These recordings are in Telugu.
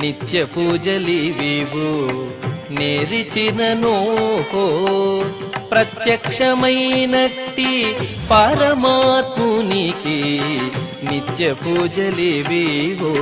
నిత్య పూజలివివు నేరిచినను ప్రత్యక్షమైనట్టి పరమాత్మునికి నిత్య పూజలివివు.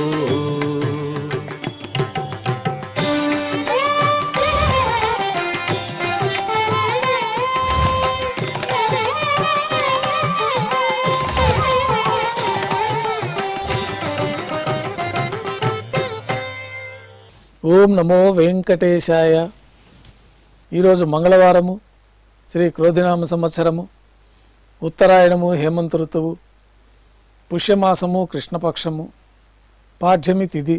ఓం నమో వెంకటేశాయ. ఈరోజు మంగళవారము, శ్రీ క్రోధినామ సంవత్సరము, ఉత్తరాయణము, హేమంత ఋతువు, పుష్యమాసము, కృష్ణపక్షము, పాఠ్యమి తిథి,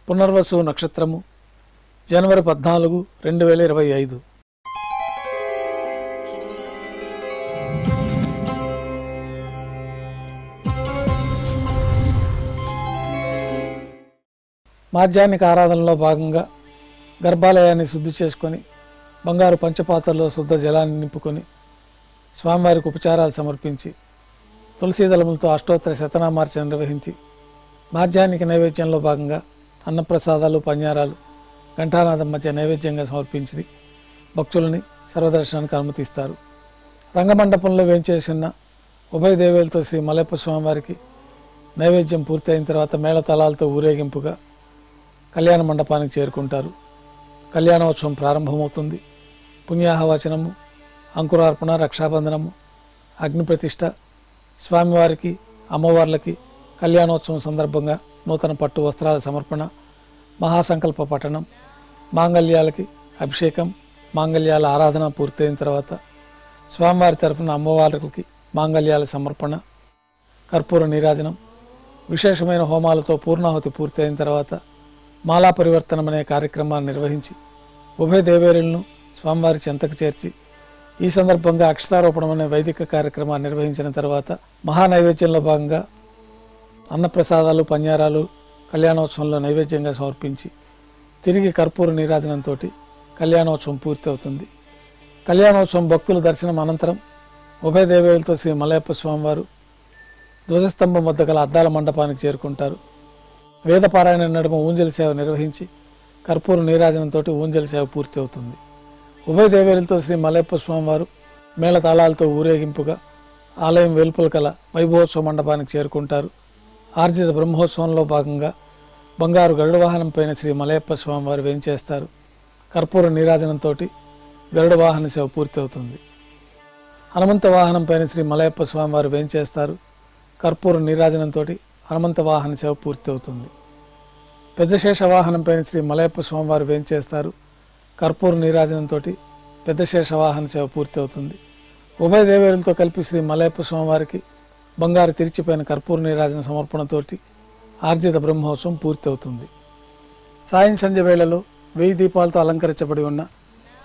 పునర్వసు నక్షత్రము, జనవరి 14, 2025. మాధ్యాహ్నిక ఆరాధనలో భాగంగా గర్భాలయాన్ని శుద్ధి చేసుకొని బంగారు పంచపాత్రలో శుద్ధ జలాన్ని నింపుకొని స్వామివారికి ఉపచారాలు సమర్పించి తులసీదళములతో అష్టోత్తర శతనామార్చన నిర్వహించి మాధ్యాహ్నిక నైవేద్యంలో భాగంగా అన్నప్రసాదాలు, పన్యారాలు ఘంటానాదం మధ్య నైవేద్యంగా సమర్పించి భక్తులని సర్వదర్శనానికి అనుమతిస్తారు. రంగమండపంలో వేంచేసిన ఉభయ దేవేలతో శ్రీ మలయప్ప స్వామివారికి నైవేద్యం పూర్తయిన తర్వాత మేళతాళాలతో ఊరేగింపుగా కళ్యాణ మండపానికి చేరుకుంటారు. కళ్యాణోత్సవం ప్రారంభమవుతుంది. పుణ్యాహవచనము, అంకురార్పణ, రక్షాబంధనము, అగ్నిప్రతిష్ఠ, స్వామివారికి అమ్మవార్లకి కళ్యాణోత్సవం సందర్భంగా నూతన పట్టు వస్త్రాల సమర్పణ, మహాసంకల్ప పఠనం, మాంగళ్యాలకి అభిషేకం, మాంగళ్యాల ఆరాధన పూర్తయిన తర్వాత స్వామివారి తరఫున అమ్మవార్లకి మాంగళ్యాల సమర్పణ, కర్పూర నీరాజనం, విశేషమైన హోమాలతో పూర్ణాహుతి పూర్తయిన తర్వాత మాలా పరివర్తనం అనే కార్యక్రమాన్ని నిర్వహించి ఉభయ దేవేరులను స్వామివారి చెంతకు చేర్చి ఈ సందర్భంగా అక్షతారోపణం అనే వైదిక కార్యక్రమాన్ని నిర్వహించిన తర్వాత మహానైవేద్యంలో భాగంగా అన్నప్రసాదాలు, పన్యారాలు కళ్యాణోత్సవంలో నైవేద్యంగా సమర్పించి తిరిగి కర్పూర నీరాజనంతో కళ్యాణోత్సవం పూర్తి అవుతుంది. కళ్యాణోత్సవం భక్తుల దర్శనం అనంతరం ఉభయ దేవేరులతో శ్రీ మలయప్ప స్వామివారు ధ్వజస్తంభం వద్ద గల అద్దాల మండపానికి చేరుకుంటారు. వేదపారాయణ నడుమ ఊంజల సేవ నిర్వహించి కర్పూర నీరాజనంతో ఊంజల సేవ పూర్తి అవుతుంది. ఉభయ దేవేరులతో శ్రీ మలయప్ప స్వామివారు మేళతాళాలతో ఊరేగింపుగా ఆలయం వెలుపల కల వైభవోత్సవ మండపానికి చేరుకుంటారు. ఆర్జిత బ్రహ్మోత్సవంలో భాగంగా బంగారు గరుడ వాహనం పైన శ్రీ మలయప్ప స్వామివారు వేంచేస్తారు. కర్పూర నీరాజనంతో గరుడ వాహన సేవ పూర్తి అవుతుంది. హనుమంత వాహనం పైన శ్రీ మలయప్ప స్వామివారు వేంచేస్తారు. కర్పూర నీరాజనంతో హనుమంత వాహన సేవ పూర్తి అవుతుంది. పెద్ద శేష వాహనం పైన శ్రీ మలయప్ప స్వామివారు వేంచేస్తారు. కర్పూర నీరాజనంతో పెద్ద శేష వాహన సేవ పూర్తి అవుతుంది. ఉభయ దేవేరులతో కలిపి శ్రీ మలయప్ప స్వామివారికి బంగారు తిరిచిపోయిన కర్పూర నీరాజన సమర్పణతోటి ఆర్జిత బ్రహ్మోత్సవం పూర్తి అవుతుంది. సాయం సంధ్య వేళలో 1000 దీపాలతో అలంకరించబడి ఉన్న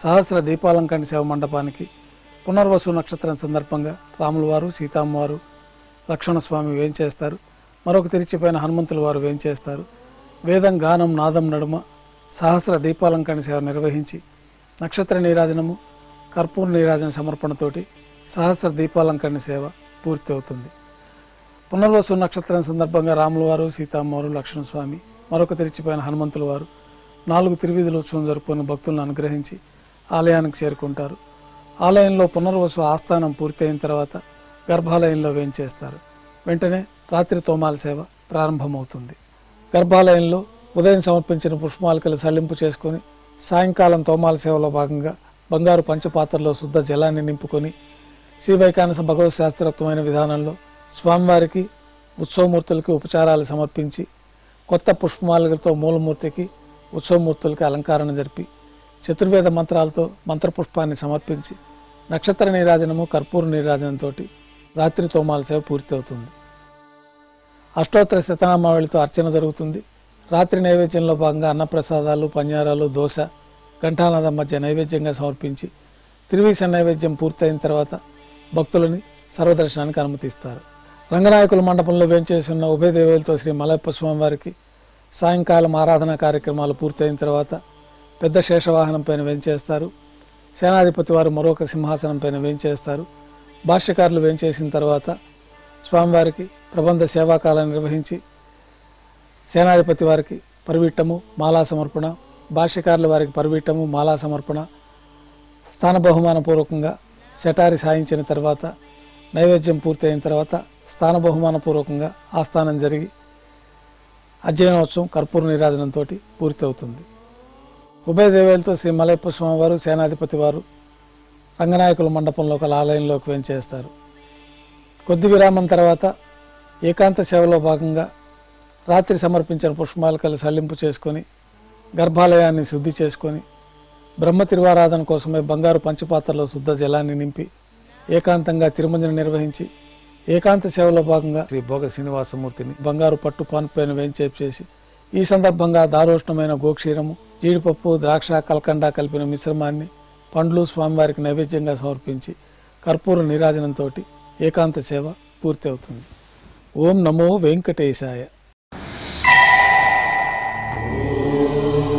సహస్ర దీపాలంకరణ సేవ మండపానికి పునర్వసు నక్షత్రం సందర్భంగా రాముల వారు, సీతమ్మవారు, లక్ష్మణస్వామి వేంచేస్తారు. మరొక తిరిచిపోయిన హనుమంతుల వారు వేంచేస్తారు. వేదం, గానం, నాదం నడుమ సహస్ర దీపాలంకరణ సేవ నిర్వహించి నక్షత్ర నీరాజనము, కర్పూర నీరాజన సమర్పణతోటి సహస్ర దీపాలంకరణ సేవ పూర్తి అవుతుంది. పునర్వసు నక్షత్రం సందర్భంగా రాముల వారు, సీతమ్మవారు, లక్ష్మణస్వామి, మరొక తిరిచిపోయిన హనుమంతుల వారు 4 తిరువీధుల ఉత్సవం జరుపుకుని భక్తులను అనుగ్రహించి ఆలయానికి చేరుకుంటారు. ఆలయంలో పునర్వసు ఆస్థానం పూర్తయిన తర్వాత గర్భాలయంలో వేంచేస్తారు. వెంటనే రాత్రి తోమాల సేవ ప్రారంభమవుతుంది. గర్భాలయంలో ఉదయం సమర్పించిన పుష్పమాలికలు సల్లింపు చేసుకొని సాయంకాలం తోమాల సేవలో భాగంగా బంగారు పంచపాత్రలో శుద్ధ జలాన్ని నింపుకొని శ్రీ వైకానస భగవత్ శాస్త్రోక్తమైన విధానంలో స్వామివారికి, ఉత్సవమూర్తులకి ఉపచారాలు సమర్పించి కొత్త పుష్పమాలికలతో మూలమూర్తికి, ఉత్సవమూర్తులకి అలంకరణ జరిపి చతుర్వేద మంత్రాలతో మంత్రపుష్పాన్ని సమర్పించి నక్షత్ర నీరాజనము, కర్పూర నీరాజనంతో రాత్రి తోమాల సేవ పూర్తి అవుతుంది. అష్టోత్తర శతనామావళితో అర్చన జరుగుతుంది. రాత్రి నైవేద్యంలో భాగంగా అన్నప్రసాదాలు, పన్యారాలు, దోశ ఘంటానాదం మధ్య నైవేద్యంగా సమర్పించి తిరువీస నైవేద్యం పూర్తయిన తర్వాత భక్తులని సర్వదర్శనానికి అనుమతిస్తారు. రంగనాయకుల మండపంలో వేంచేసి ఉన్న ఉభయ దేవేలతో శ్రీ మలయప్ప స్వామివారికి సాయంకాలం ఆరాధన కార్యక్రమాలు పూర్తయిన తర్వాత పెద్ద శేషవాహనం పైన వేంచేస్తారు. సేనాధిపతి వారు మరొక సింహాసనం పైన వేంచేస్తారు. భాష్యకారులు వేంచేసిన తర్వాత స్వామివారికి ప్రబంధ సేవాకాలం నిర్వహించి సేనాధిపతి వారికి పరివిట్టము మాలా సమర్పణ, భాష్యకారుల వారికి పరివిట్టము మాలా సమర్పణ, స్థాన బహుమానపూర్వకంగా శటారి సాయించిన తర్వాత నైవేద్యం పూర్తయిన తర్వాత స్థాన బహుమానపూర్వకంగా ఆస్థానం జరిగి అధ్యయనోత్సవం కర్పూర నీరాజనంతో పూర్తవుతుంది. ఉభయ దేవేలతో శ్రీ మలయప్ప స్వామివారు సేనాధిపతి వారు రంగనాయకుల మండపంలో ఒక ఆలయంలోకి వేంచేస్తారు. కొద్ది విరామం తర్వాత ఏకాంత సేవలో భాగంగా రాత్రి సమర్పించిన పుష్పమాలికలు సల్లింపు చేసుకొని గర్భాలయాన్ని శుద్ధి చేసుకొని బ్రహ్మ తిరువారాధన కోసమే బంగారు పంచపాత్రలో శుద్ధ జలాన్ని నింపి ఏకాంతంగా తిరుమంజన నిర్వహించి ఏకాంత సేవలో భాగంగా శ్రీ భోగ శ్రీనివాసమూర్తిని బంగారు పట్టు పాన్పైన వేంచేపు చేసి ఈ సందర్భంగా దారోష్ణమైన గోక్షీరము, జీడిపప్పు, ద్రాక్ష, కల్కండ కలిపిన మిశ్రమాన్ని పండ్లు స్వామివారికి నైవేద్యంగా సమర్పించి కర్పూర నీరాజనంతో ఏకాంత సేవ పూర్తి అవుతుంది. ఓం నమో వెంకటేశాయ. Oh